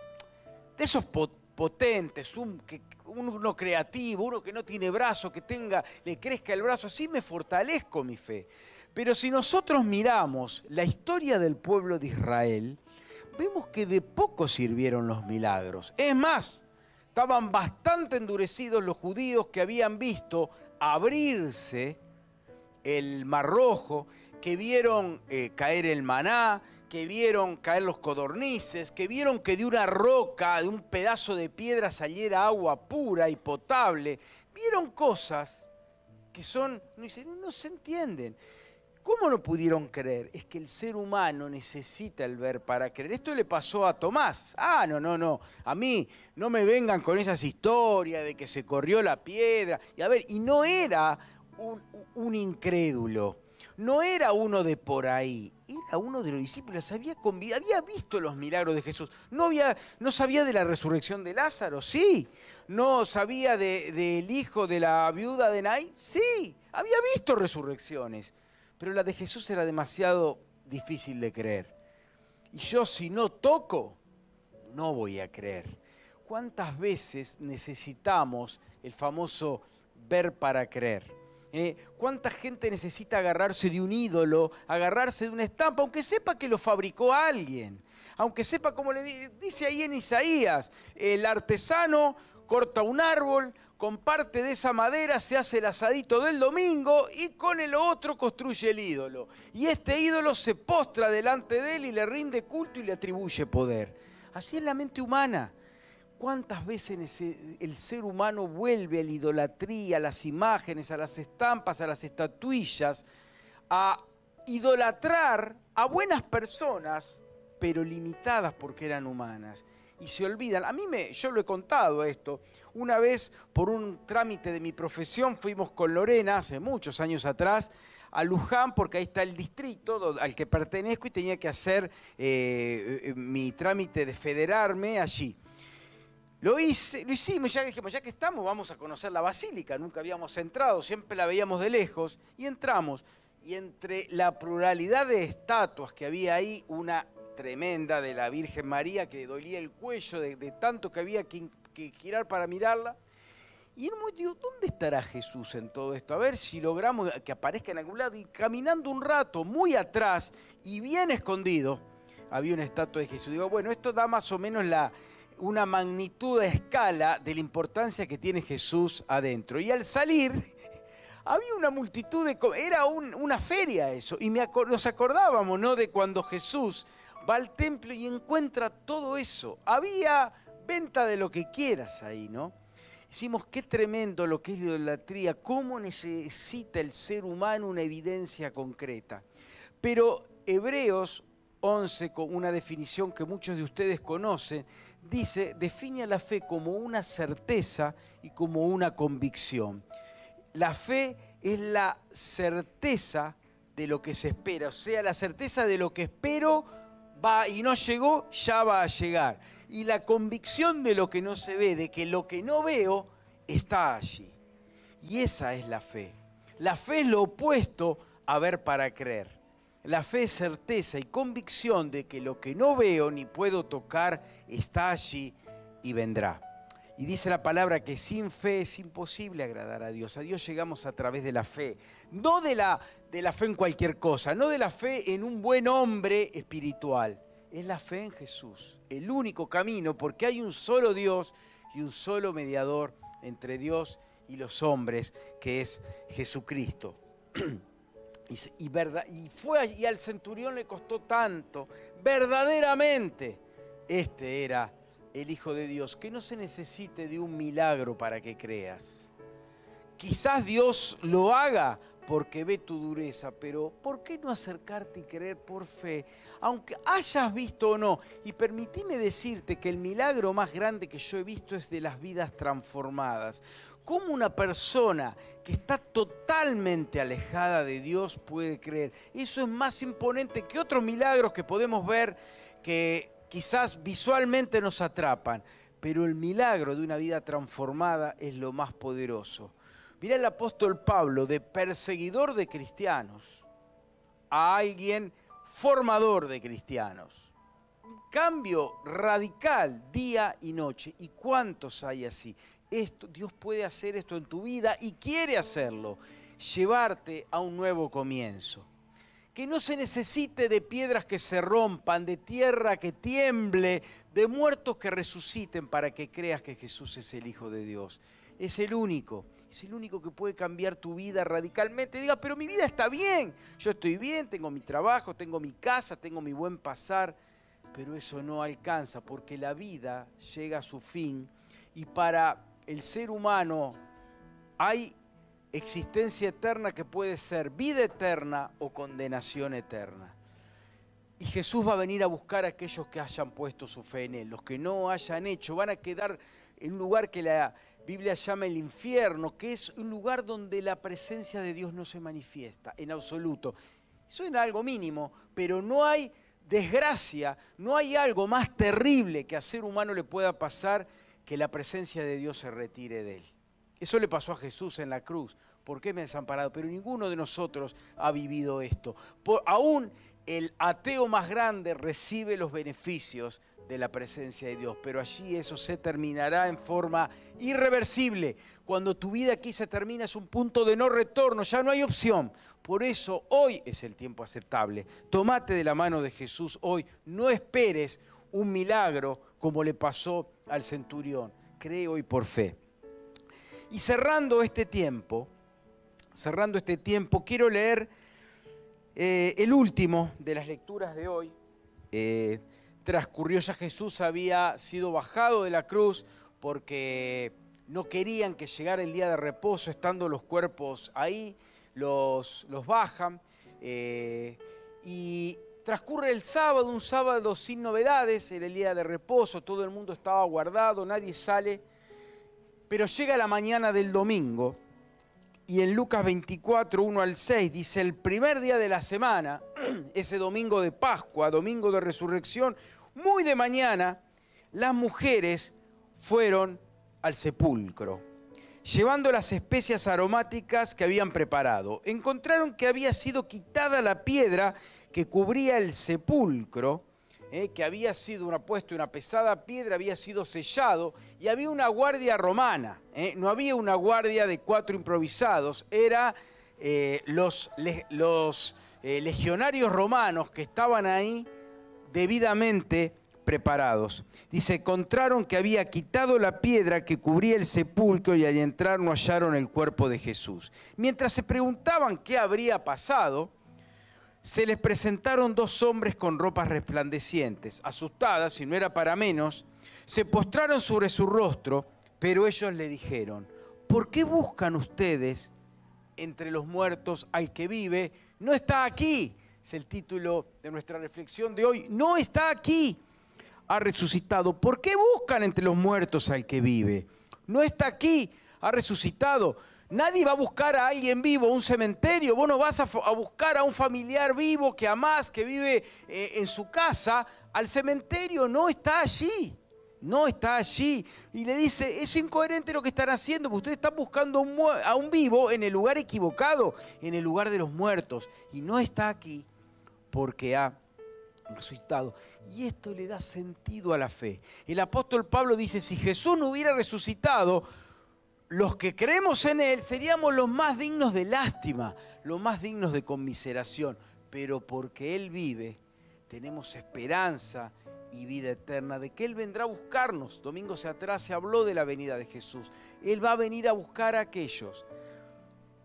potentes, uno creativo, uno que no tiene brazo, que le crezca el brazo, así me fortalezco mi fe. Pero si nosotros miramos la historia del pueblo de Israel, vemos que de poco sirvieron los milagros. Es más, estaban bastante endurecidos los judíos que habían visto abrirse el Mar Rojo, que vieron caer el maná, que vieron caer los codornices, que vieron que de una roca, de un pedazo de piedra saliera agua pura y potable. Vieron cosas que no se entienden. ¿Cómo no pudieron creer? Es que el ser humano necesita el ver para creer. Esto le pasó a Tomás. No. A mí no me vengan con esas historias de que se corrió la piedra. Y no era un incrédulo, no era uno de por ahí, era uno de los discípulos, había visto los milagros de Jesús. No sabía de la resurrección de Lázaro, sí. No sabía del hijo de la viuda de Naín, sí. Había visto resurrecciones, pero la de Jesús era demasiado difícil de creer. Y yo, si no toco, no voy a creer. ¿Cuántas veces necesitamos el famoso ver para creer? ¿Cuánta gente necesita agarrarse de un ídolo, agarrarse de una estampa, aunque sepa que lo fabricó alguien? Aunque sepa, como le dice ahí en Isaías, el artesano corta un árbol, con parte de esa madera se hace el asadito del domingo y con el otro construye el ídolo. Y este ídolo se postra delante de él y le rinde culto y le atribuye poder. Así es la mente humana. ¿Cuántas veces el ser humano vuelve a la idolatría, a las imágenes, a las estampas, a las estatuillas, a idolatrar a buenas personas, pero limitadas porque eran humanas? Y se olvidan. Yo lo he contado esto. Una vez, por un trámite de mi profesión, fuimos con Lorena, hace muchos años atrás, a Luján, porque ahí está el distrito al que pertenezco y tenía que hacer mi trámite de federarme allí. Lo hicimos, ya dijimos, ya que estamos, vamos a conocer la basílica. Nunca habíamos entrado, siempre la veíamos de lejos. Y entramos, y entre la pluralidad de estatuas que había ahí, una tremenda de la Virgen María, que dolía el cuello de tanto que había que girar para mirarla. Y en un momento digo, ¿dónde estará Jesús en todo esto? A ver si logramos que aparezca en algún lado. Y caminando un rato, muy atrás y bien escondido, había una estatua de Jesús. Digo, bueno, esto da más o menos una magnitud a escala de la importancia que tiene Jesús adentro. Y al salir, había una multitud era una feria eso. Y nos acordábamos, ¿no?, de cuando Jesús va al templo y encuentra todo eso. Había venta de lo que quieras ahí, ¿no? Decimos, qué tremendo lo que es la idolatría, cómo necesita el ser humano una evidencia concreta. Pero Hebreos 11, con una definición que muchos de ustedes conocen, define a la fe como una certeza y como una convicción. La fe es la certeza de lo que se espera, o sea, la certeza de lo que espero va y no llegó, ya va a llegar. Y la convicción de lo que no se ve, de que lo que no veo está allí. Y esa es la fe. La fe es lo opuesto a ver para creer. La fe es certeza y convicción de que lo que no veo ni puedo tocar está allí y vendrá. Y dice la palabra que sin fe es imposible agradar a Dios. A Dios llegamos a través de la fe. No de la fe en cualquier cosa, no de la fe en un buen hombre espiritual. Es la fe en Jesús, el único camino, porque hay un solo Dios y un solo mediador entre Dios y los hombres, que es Jesucristo. Y al centurión le costó tanto. Verdaderamente, este era el Hijo de Dios, que no se necesite de un milagro para que creas. Quizás Dios lo haga porque ve tu dureza, pero ¿por qué no acercarte y creer por fe, aunque hayas visto o no? Y permitime decirte que el milagro más grande que yo he visto es de las vidas transformadas. ¿Cómo una persona que está totalmente alejada de Dios puede creer? Eso es más imponente que otros milagros que podemos ver que quizás visualmente nos atrapan, pero el milagro de una vida transformada es lo más poderoso. Mirá el apóstol Pablo, de perseguidor de cristianos a alguien formador de cristianos. Un cambio radical día y noche. ¿Y cuántos hay así? Dios puede hacer esto en tu vida y quiere hacerlo, llevarte a un nuevo comienzo. Que no se necesite de piedras que se rompan, de tierra que tiemble, de muertos que resuciten para que creas que Jesús es el Hijo de Dios. Es el único que puede cambiar tu vida radicalmente. Digas, pero mi vida está bien, yo estoy bien, tengo mi trabajo, tengo mi casa, tengo mi buen pasar, pero eso no alcanza porque la vida llega a su fin y para el ser humano hay existencia eterna que puede ser vida eterna o condenación eterna. Y Jesús va a venir a buscar a aquellos que hayan puesto su fe en Él. Los que no hayan hecho van a quedar en un lugar que la Biblia llama el infierno, que es un lugar donde la presencia de Dios no se manifiesta en absoluto. Suena algo mínimo, pero no hay desgracia, no hay algo más terrible que a ser humano le pueda pasar que la presencia de Dios se retire de él. Eso le pasó a Jesús en la cruz. ¿Por qué me ha desamparado? Pero ninguno de nosotros ha vivido esto. Aún el ateo más grande recibe los beneficios de la presencia de Dios, pero allí eso se terminará en forma irreversible. Cuando tu vida aquí se termina es un punto de no retorno, ya no hay opción. Por eso hoy es el tiempo aceptable. Tómate de la mano de Jesús hoy, no esperes un milagro como le pasó al centurión. Cree hoy por fe. Y cerrando este tiempo, quiero leer el último de las lecturas de hoy. Transcurrió ya Jesús, había sido bajado de la cruz porque no querían que llegara el día de reposo, estando los cuerpos ahí, los bajan. Y transcurre el sábado, un sábado sin novedades, era el día de reposo, todo el mundo estaba guardado, nadie sale. Pero llega la mañana del domingo y en Lucas 24, 1 al 6 dice: el primer día de la semana, ese domingo de Pascua, domingo de resurrección, muy de mañana, las mujeres fueron al sepulcro, llevando las especias aromáticas que habían preparado. Encontraron que había sido quitada la piedra que cubría el sepulcro, que había sido una pesada piedra, había sido sellado, y había una guardia romana, no había una guardia de 4 improvisados, era los legionarios romanos que estaban ahí debidamente preparados. Dice, encontraron que había quitado la piedra que cubría el sepulcro y al entrar no hallaron el cuerpo de Jesús. Mientras se preguntaban qué habría pasado, se les presentaron 2 hombres con ropas resplandecientes. Asustadas, y no era para menos, se postraron sobre su rostro, pero ellos le dijeron: ¿por qué buscan ustedes entre los muertos al que vive? No está aquí. Es el título de nuestra reflexión de hoy. No está aquí. Ha resucitado. ¿Por qué buscan entre los muertos al que vive? No está aquí. Ha resucitado. Nadie va a buscar a alguien vivo, un cementerio. Vos no vas a buscar a un familiar vivo que amás, que vive en su casa, al cementerio. No está allí. no está allí. Y le dice, es incoherente lo que están haciendo, porque ustedes están buscando a un vivo en el lugar equivocado, en el lugar de los muertos. Y no está aquí porque ha resucitado. Y esto le da sentido a la fe. El apóstol Pablo dice, si Jesús no hubiera resucitado, los que creemos en Él seríamos los más dignos de lástima, los más dignos de conmiseración. Pero porque Él vive, tenemos esperanza y vida eterna, de que Él vendrá a buscarnos. Domingos atrás se habló de la venida de Jesús. Él va a venir a buscar a aquellos.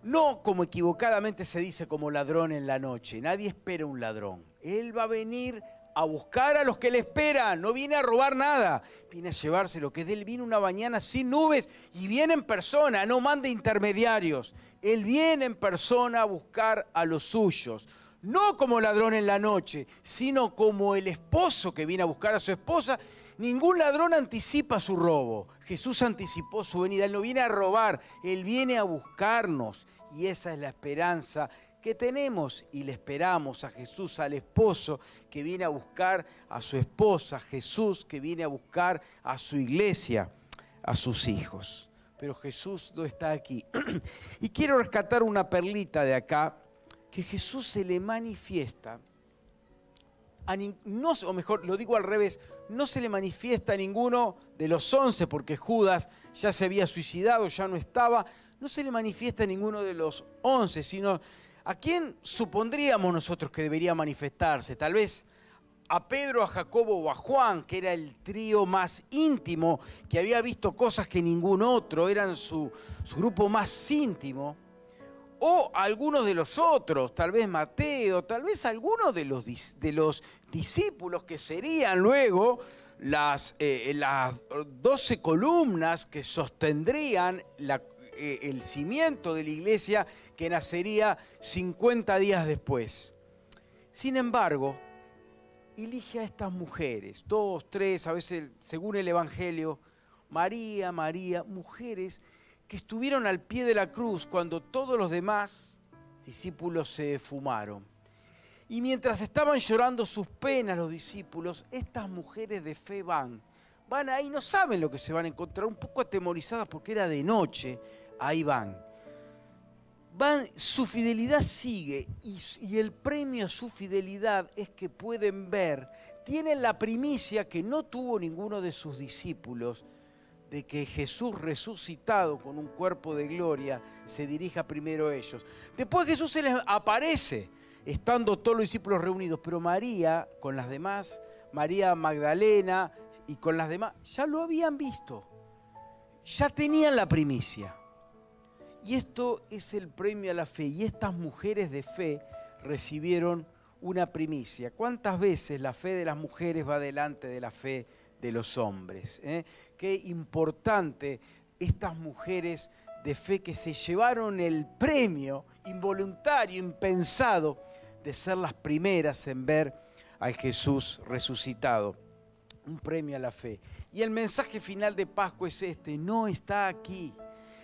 No como equivocadamente se dice, como ladrón en la noche. Nadie espera un ladrón. Él va a venir a buscar a los que le esperan. No viene a robar nada. Viene a llevarse lo que es de Él. Viene una mañana sin nubes y viene en persona. No manda intermediarios. Él viene en persona a buscar a los suyos. No como ladrón en la noche, sino como el esposo que viene a buscar a su esposa. Ningún ladrón anticipa su robo. Jesús anticipó su venida. Él no viene a robar, Él viene a buscarnos. Y esa es la esperanza que tenemos y le esperamos a Jesús, al esposo que viene a buscar a su esposa, Jesús que viene a buscar a su iglesia, a sus hijos. Pero Jesús no está aquí. Y quiero rescatar una perlita de acá, que Jesús se le manifiesta, no, o mejor, lo digo al revés, no se le manifiesta a ninguno de los 11, porque Judas ya se había suicidado, ya no estaba, no se le manifiesta a ninguno de los 11, sino a quién supondríamos nosotros que debería manifestarse. Tal vez a Pedro, a Jacobo o a Juan, que era el trío más íntimo, que había visto cosas que ningún otro, eran su grupo más íntimo. O algunos de los otros, tal vez Mateo, tal vez algunos de los discípulos que serían luego las 12 columnas que sostendrían el cimiento de la iglesia que nacería 50 días después. Sin embargo, elige a estas mujeres, 2, 3, a veces según el Evangelio, María, mujeres que estuvieron al pie de la cruz cuando todos los demás discípulos se fumaron. Y mientras estaban llorando sus penas los discípulos, estas mujeres de fe van ahí, no saben lo que se van a encontrar, un poco atemorizadas porque era de noche, ahí van, su fidelidad sigue y el premio a su fidelidad es que pueden ver, tienen la primicia que no tuvo ninguno de sus discípulos, de que Jesús resucitado con un cuerpo de gloria se dirija primero a ellos. Después Jesús se les aparece, estando todos los discípulos reunidos, pero María con las demás, María Magdalena y con las demás, ya lo habían visto, ya tenían la primicia. Y esto es el premio a la fe, y estas mujeres de fe recibieron una primicia. ¿Cuántas veces la fe de las mujeres va delante de la fe de los hombres? Qué importante estas mujeres de fe que se llevaron el premio involuntario, impensado, de ser las primeras en ver al Jesús resucitado. Un premio a la fe. Y el mensaje final de Pascua es este: no está aquí.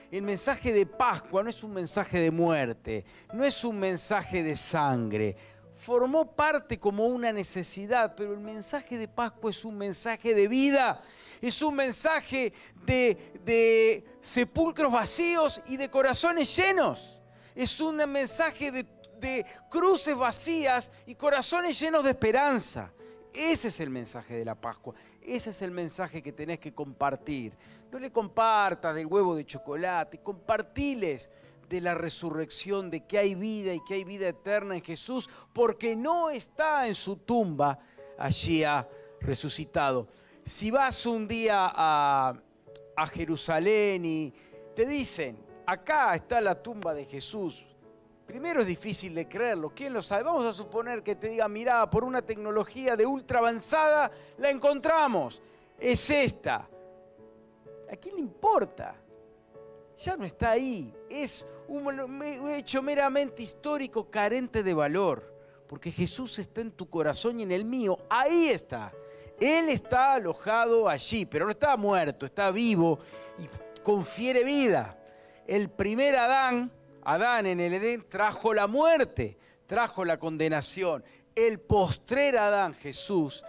El mensaje de Pascua no es un mensaje de muerte, no es un mensaje de sangre. Formó parte como una necesidad, pero el mensaje de Pascua es un mensaje de vida. Es un mensaje de sepulcros vacíos y de corazones llenos. Es un mensaje de cruces vacías y corazones llenos de esperanza. Ese es el mensaje de la Pascua. Ese es el mensaje que tenés que compartir. No le compartas del huevo de chocolate, compartiles de la resurrección, de que hay vida y que hay vida eterna en Jesús, porque no está en su tumba, allí ha resucitado. Si vas un día a Jerusalén y te dicen, acá está la tumba de Jesús, primero es difícil de creerlo. ¿Quién lo sabe? Vamos a suponer que te digan, mirá, por una tecnología de ultra avanzada la encontramos. Es esta. ¿A quién le importa? Ya no está ahí. Es un hecho meramente histórico, carente de valor. Porque Jesús está en tu corazón y en el mío. Ahí está. Él está alojado allí, pero no está muerto, está vivo y confiere vida. El primer Adán en el Edén trajo la muerte, trajo la condenación. El postrer Adán, Jesús,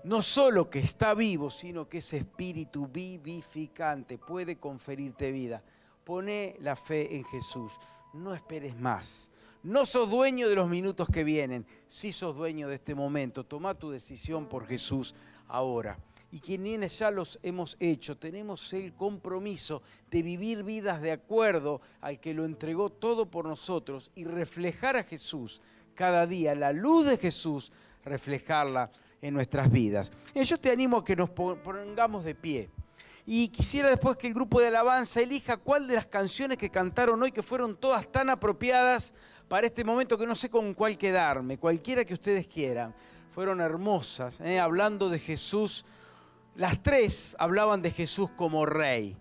no solo que está vivo, sino que es espíritu vivificante, puede conferirte vida. Poné la fe en Jesús, no esperes más. No sos dueño de los minutos que vienen, sí sos dueño de este momento. Tomá tu decisión por Jesús ahora. Y quienes ya los hemos hecho, tenemos el compromiso de vivir vidas de acuerdo al que lo entregó todo por nosotros y reflejar a Jesús cada día, la luz de Jesús, reflejarla en nuestras vidas. Yo te animo a que nos pongamos de pie. Y quisiera después que el grupo de alabanza elija cuál de las canciones que cantaron hoy, que fueron todas tan apropiadas para este momento, que no sé con cuál quedarme, cualquiera que ustedes quieran. Fueron hermosas, hablando de Jesús. Las tres hablaban de Jesús como rey.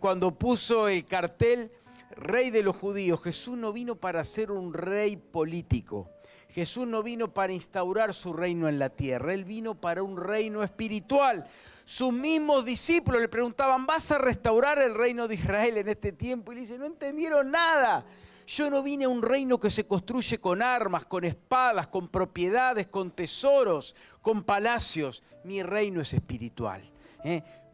Cuando puso el cartel, Rey de los Judíos, Jesús no vino para ser un rey político. Jesús no vino para instaurar su reino en la tierra. Él vino para un reino espiritual. Sus mismos discípulos le preguntaban, ¿vas a restaurar el reino de Israel en este tiempo? Y le dice, no entendieron nada. Yo no vine a un reino que se construye con armas, con espadas, con propiedades, con tesoros, con palacios. Mi reino es espiritual.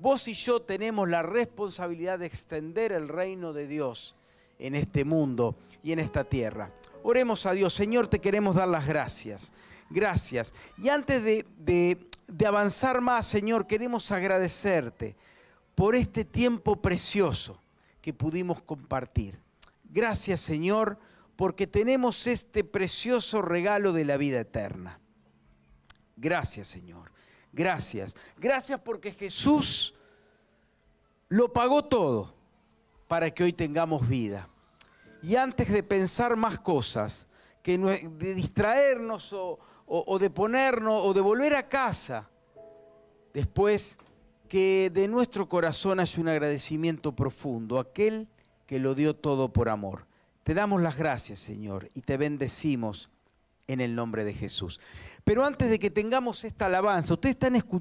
Vos y yo tenemos la responsabilidad de extender el reino de Dios en este mundo y en esta tierra. Oremos a Dios. Señor, te queremos dar las gracias. Gracias. Y antes de avanzar más, Señor, queremos agradecerte por este tiempo precioso que pudimos compartir. Gracias, Señor, porque tenemos este precioso regalo de la vida eterna. Gracias, Señor. Gracias. Gracias porque Jesús lo pagó todo para que hoy tengamos vida. Y antes de pensar más cosas, de distraernos o de ponernos o de volver a casa, después que de nuestro corazón haya un agradecimiento profundo a aquel que lo dio todo por amor. Te damos las gracias, Señor, y te bendecimos en el nombre de Jesús. Pero antes de que tengamos esta alabanza, ustedes están escuchando